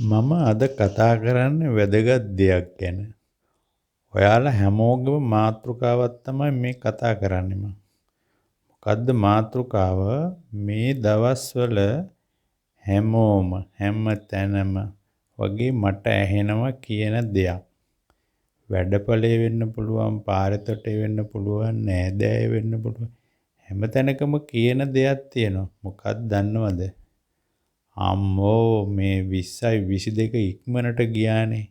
මම අද කතා කරන්නේ වැදගත් දෙයක් ගැන. ඔයාලා හැමෝගේම මාතෘකාවක් තමයි මේ කතා කරන්නේ මම. මොකද්ද මාතෘකාව? මේ දවස්වල හැමෝම හැම තැනම වගේ මට ඇහෙනවා කියන දෙයක්. වැඩපළේ වෙන්න පුළුවන්, පාරතොටේ වෙන්න පුළුවන්, නෑදෑය වෙන්න පුළුවන්. හැම තැනකම කියන දෙයක් තියෙනවා. මොකක්ද දන්නවද? අම්මෝ මේ 20යි 22 ඉක්මනට ගියානේ.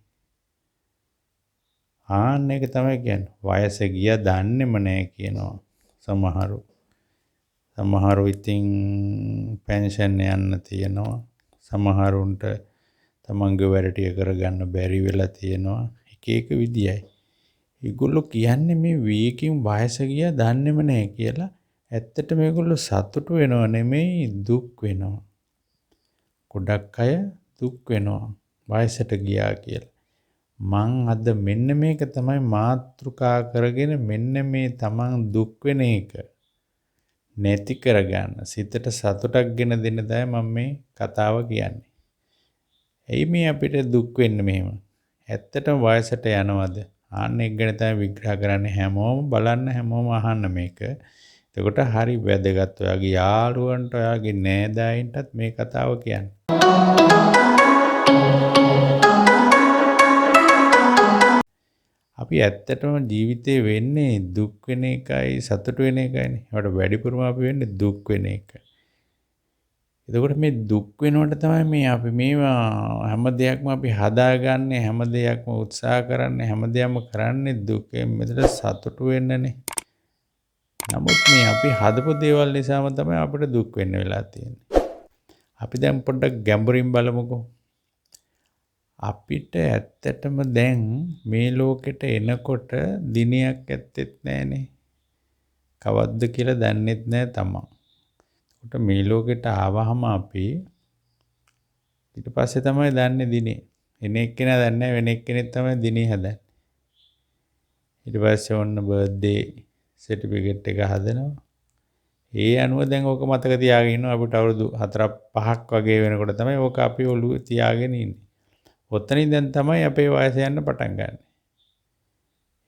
ආන්න එක තමයි කියන්නේ. වයස ගියා දන්නේම නැහැ කියනවා සමහරු. සමහරු ඉතින් පෙන්ෂන් යන්න තියෙනවා. සමහරුන්ට තමන්ගේ වැඩ ටික කරගන්න බැරි වෙලා තියෙනවා. එක එක විදියයි. ඒගොල්ලෝ කියන්නේ මේ වීකින් වයස ගියා දන්නේම නැහැ කියලා. ඇත්තට මේගොල්ලෝ සතුටු වෙනව නෙමෙයි දුක් වෙනවා. ගොඩක් අය දුක් වෙනවා වයසට ගියා කියලා. මං අද මෙන්න මේක තමයි මාතෘකා කරගෙන මෙන්න මේ තමන් දුක් වෙන එක නැති කරගන්න සිතට සතුටක් ගෙන දෙන්න තමයි මම මේ කතාව කියන්නේ. එයි මේ අපිට දුක් වෙන්නේ මෙහෙම. ඇත්තටම වයසට යනවද? ආන්න එක ගැන තමයි විග්‍රහ කරන්නේ. හැමෝම බලන්න, හැමෝම අහන්න මේක. එතකොට හරි වැදගත්. ඔයාගේ යාළුවන්ට, ඔයාගේ නෑදෑයින්ටත් මේ කතාව කියන්න. අපි ඇත්තටම ජීවිතේ වෙන්නේ දුක් වෙන එකයි සතුට වෙන එකයිනේ. ඒකට වැඩිපුරම අපි වෙන්නේ දුක් වෙන එක. එතකොට මේ දුක් වෙනකොට තමයි මේ අපි මේවා හැම දෙයක්ම අපි හදාගන්නේ, හැම දෙයක්ම උත්සාහ කරන්නේ, හැම දෙයක්ම කරන්නේ දුකෙන් මෙතන සතුට වෙන්නනේ. නමුත් මේ අපි හදපු දේවල් නිසාම තමයි අපිට දුක් වෙන්න වෙලා තියෙන්නේ. අපි දැන් පොඩ්ඩක් ගැඹුරින් බලමුකෝ. අපිට ඇත්තටම දැන් මේ ලෝකෙට එනකොට දිනයක් ඇත්තෙත් නැහනේ. කවද්ද කියලා දන්නෙත් නැහැ තමන්. උට මේ ලෝකෙට ආවහම අපි ඊට පස්සේ තමයි දන්නේ දිනේ. එන එක්කෙනා දන්නේ නැහැ, වෙන එක්කෙනෙක් තමයි දිනේ හදන්නේ. ඊට පස්සේ ඔන්න බර්ත්ඩේ සර්ටිෆිකේට් එක හදනවා. ඒ අනුව දැන් ඕක මතක තියාගෙන ඉන්නවා. අපිට අවුරුදු 4-5ක් වගේ වෙනකොට තමයි ඕක අපි ඔළුවේ තියාගෙන ඉන්නේ. ඔතනින් දැන් තමයි අපේ වයස යන්න පටන් ගන්න.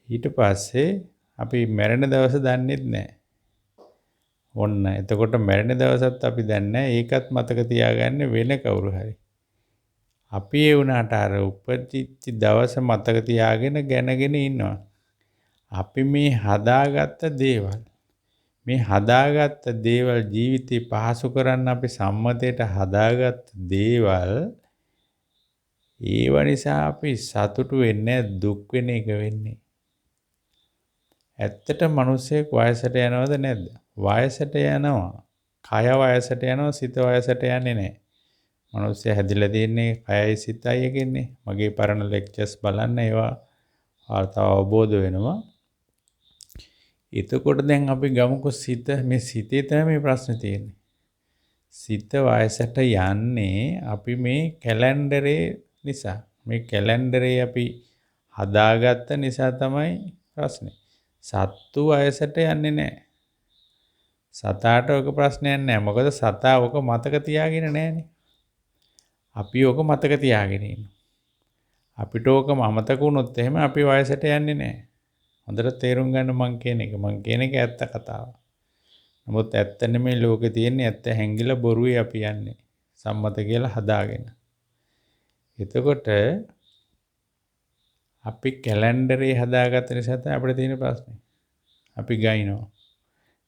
ඊට පස්සේ අපි මැරෙන දවස දන්නෙත් නැහැ. ඔන්න එතකොට මැරෙන දවසත් අපි දන්නේ නැහැ. ඒකත් මතක තියාගන්න වෙන කවුරු හරි. අපි ඒ වුණාට අර උපදිච්ච දවස මතක තියාගෙන ගැනගෙන ඉන්නවා. අපි මේ හදාගත්ත දේවල් ජීවිතේ පහසු කරන්න අපි සම්මතයට හදාගත්ත දේවල් ඒව නිසා අපි සතුටු වෙන්නේ දුක් වෙන එක වෙන්නේ. ඇත්තට මිනිස්සෙක් වයසට යනවද නැද්ද? වයසට යනවා. කය වයසට යනවා, සිත වයසට යන්නේ නැහැ. මිනිස්සු හැදිලා තියෙන්නේ කයයි සිතයි එකන්නේ. මගේ පරණ ලෙක්චර්ස් බලන්න ඒවා වාර්තාව අවබෝධ වෙනවා. එතකොට දැන් අපි ගමුකෝ සිත, මේ සිතේ තමයි මේ ප්‍රශ්නේ තියෙන්නේ. සිත වයසට යන්නේ අපි මේ කැලෙන්ඩරේ නිසා. මේ කැලෙන්ඩරේ අපි හදාගත්ත නිසා තමයි ප්‍රශ්නේ. සත්තු වයසට යන්නේ නැහැ. සතාට ඔක ප්‍රශ්නයක් නැහැ. මොකද සතා ඔක මතක තියාගෙන නැහැනේ. අපි ඔක මතක තියාගෙන ඉන්නවා. අපිට ඕක අමතක වුණොත් එහෙම අපි වයසට යන්නේ නැහැ. හොඳට තේරුම් ගන්න මං කියන එක. මං කියන එක ඇත්ත කතාව. නමුත් ඇත්ත නෙමෙයි ලෝකේ තියෙන්නේ. ඇත්ත හැංගිලා බොරුවේ අපි යන්නේ. සම්මත කියලා හදාගෙන. එතකොට අපි කැලෙන්ඩරේ හදාගත්ත නිසා තමයි අපිට තියෙන ප්‍රශ්නේ. අපි ගයිනවා.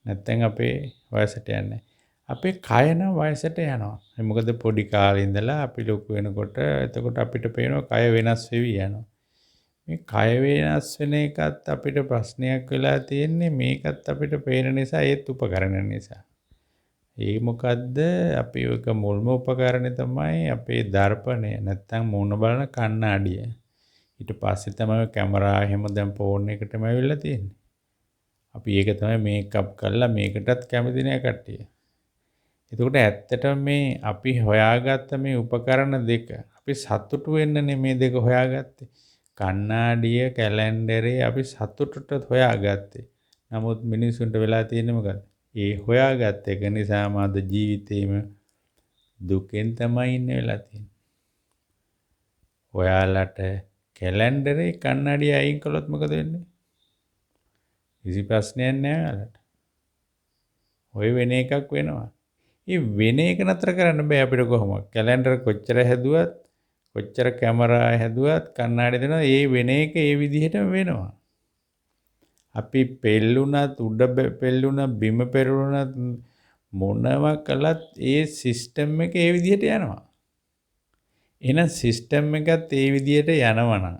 නැත්තම් අපේ වයසට යන්නේ. අපේ කය නම් වයසට යනවා. මොකද පොඩි කාලේ ඉඳලා අපි ලොකු වෙනකොට එතකොට අපිට පේනවා කය වෙනස් වෙවි යනවා. මේ කය වෙනස් වෙන එකත් අපිට ප්‍රශ්නයක් වෙලා තියෙන්නේ. මේකත් අපිට පේන නිසා ඒත් උපකරණ නිසා. ඒ මොකද්ද? අපි ඔක මුල්ම උපකරණය තමයි අපේ දර්පණය. නැත්තම් මූණ බලන කණ්ණාඩිය. ඊට පස්සේ තමයි කැමරා එහෙම දැන් ෆෝන් එකටම ඇවිල්ලා තියෙන්නේ. අපි ඒක තමයි මේකප් කරලා මේකටත් කැමති නෑ කට්ටිය. එතකොට ඇත්තටම මේ අපි හොයාගත්ත මේ උපකරණ දෙක අපි සතුටු වෙන්නනේ මේ දෙක හොයාගත්තේ. කණ්ණාඩිය, කැලෙන්ඩරේ අපි සතුටට හොයාගත්තේ. නමුත් මිනිසුන්ට වෙලා තියෙන්නේ මොකද? ඒ හොයාගත්ත එක නිසාම අද ජීවිතේම දුකෙන් තමයි ඉන්න වෙලා තියෙන්නේ. ඔයාලට කැලෙන්ඩරේ කන්නඩිය අයින් කළොත් මොකද වෙන්නේ? කිසි ප්‍රශ්නයක් නැහැ ඔයාලට. ඔය වෙන එකක් වෙනවා. ඒ වෙන එක නතර කරන්න බෑ අපිට කොහොමද? කැලෙන්ඩර් කොච්චර හැදුවත්, කොච්චර කැමරා හැදුවත් කන්නඩි දෙනවා ඒ වෙන එක ඒ විදිහටම වෙනවා. අපි පෙල්ලුණත් උඩ පෙල්ලුණත් බිම පෙරළුණත් මොනවා කළත් ඒ සිස්ටම් එක ඒ විදිහට යනවා. එහෙනම් සිස්ටම් එකත් ඒ විදිහට යනවනම්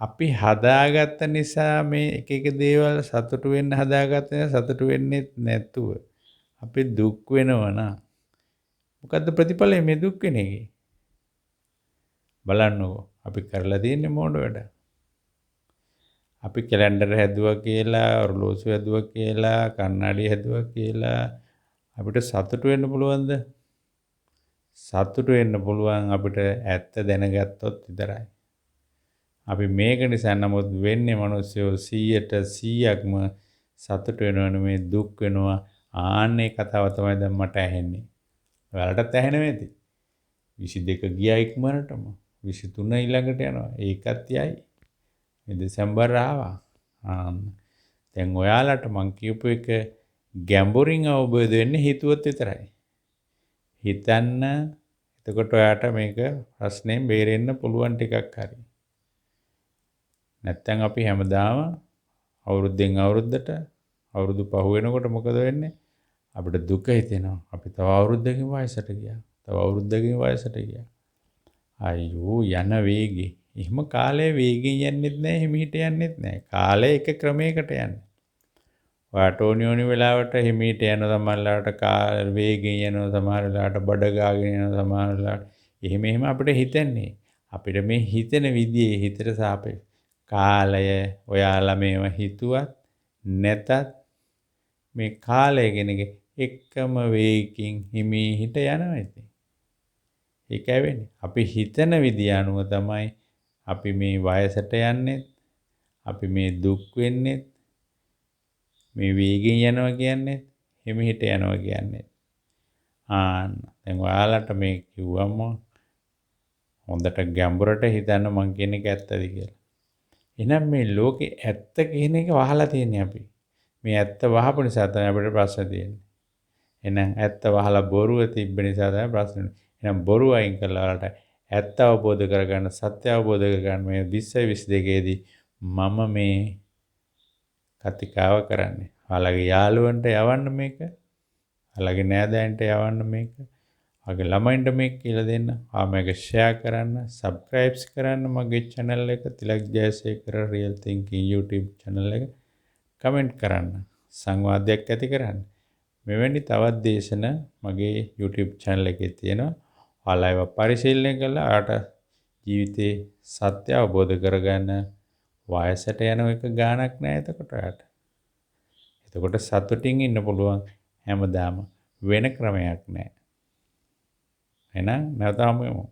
අපි හදාගත්ත නිසා මේ එක එක දේවල් සතුටු වෙන්න හදාගත්ත නිසා සතුටු වෙන්නේ නැතුව අපි දුක් වෙනවනම් මොකද්ද ප්‍රතිඵලය මේ දුක් වෙන එකේ? බලන්නකෝ අපි කරලා තියෙන්නේ මොඩ වැඩ. අපි කැලෙන්ඩර් හැදුවා කියලා, ඔරලෝසු හැදුවා කියලා, කන්නඩි හැදුවා කියලා අපිට සතුටු වෙන්න පුළුවන්ද? සතුටු වෙන්න පුළුවන් අපිට ඇත්ත දැනගත්තොත් විතරයි. අපි මේක නිසා නමුත් වෙන්නේ මිනිස්සුયો 100%ක්ම සතුටු වෙනවනේ මේ දුක් වෙනවා. ආන්නේ කතාව තමයි දැන් මට ඇහෙන්නේ. ඔයාලටත් ඇහෙනවා ඇති. 22 ගියා ඉක්මනටම. 23 ඊළඟට යනවා. ඒකත් යයි. මේ දෙසැම්බර් ආවා. දැන් ඔයාලට මං කියපු එක ගැඹුරින් අවබෝධ වෙන්නේ හිතුවොත් විතරයි. හිතන්න එතකොට ඔයාට මේක ප්‍රශ්නෙන් බේරෙන්න පුළුවන් ටිකක් හරි. නැත්තම් අපි හැමදාම අවුරුද්දෙන් අවුරුද්දට අවුරුදු පහ වෙනකොට මොකද වෙන්නේ? අපිට දුක හිතෙනවා. අපි තව අවුරුද්දකින් වයසට ගියා. තව අවුරුද්දකින් වයසට ගියා. අයියෝ යන වේගේ. එහෙම කාලය වේගෙන් යන්නෙත් නැහැ, හිමීට යන්නෙත් නැහැ. කාලය එක ක්‍රමයකට යන්නේ. ඔයාට ඕනි වෙලාවට හිමීට යන සමහරලාට කාල වේගෙන් යනවා, සමහරලාට බඩ ගාගෙන යනවා, සමහරලාට එහෙම අපිට හිතන්නේ. අපිට මේ හිතෙන විදිහේ හිතට සාපේක්ෂ කාලය ඔයාලා මේව හිතුවත් නැතත් මේ කාලය කෙන එක එකම වේගකින් හිමීට යනවා ඉතින්. ඒකයි වෙන්නේ. අපි හිතන විදිය අනුව තමයි අපි මේ වයසට යන්නේ. අපි මේ දුක් වෙන්නේ. මේ වේගෙන් යනවා කියන්නේ හිමීට යනවා කියන්නේ. දැන් ඔයාලට මේ කිව්වම හොඳට ගැඹුරට හිතන්න මං කියන එක ඇත්තද කියලා. එහෙනම් මේ ලෝකේ ඇත්ත කියන එක වහලා තියෙන්නේ අපි. මේ ඇත්ත වහපු නිසා තමයි අපිට ප්‍රශ්න තියෙන්නේ. එහෙනම් ඇත්ත වහලා බොරුව තිබ්බ නිසා තමයි ප්‍රශ්න. එහෙනම් බොරුව අයින් කරලා වලට ඇත්ත අවබෝධ කරගන්න, සත්‍ය අවබෝධ කරගන්න මේ 2022 දී මම මේ කතිකාව කරන්නේ. ඔයාලගේ යාළුවන්ට යවන්න මේක. ඔයාලගේ නෑදෑයන්ට යවන්න මේක. ඔයාගේ ළමයින්ට මේක කියලා දෙන්න. මේක ෂෙයා කරන්න, සබ්ස්ක්‍රයිබ්ස් කරන්න මගේ channel එක Tilak Jayasekara Real Thinking YouTube channel එක. කමෙන්ට් කරන්න. සංවාදයක් ඇති කරන්න. මෙවැනි තවත් දේශන මගේ YouTube channel එකේ තියෙනවා. ඔයාලා ඒවා පරිශීලනය කරලා ඔයාලට ජීවිතේ සත්‍ය අවබෝධ කරගන්න වයසට යන එක ගාණක් නෑ එතකොට ඔයාලට. එතකොට සතුටින් ඉන්න පුළුවන් හැමදාම වෙන ක්‍රමයක් නෑ. එහෙනම් නැවත හමු වෙමු.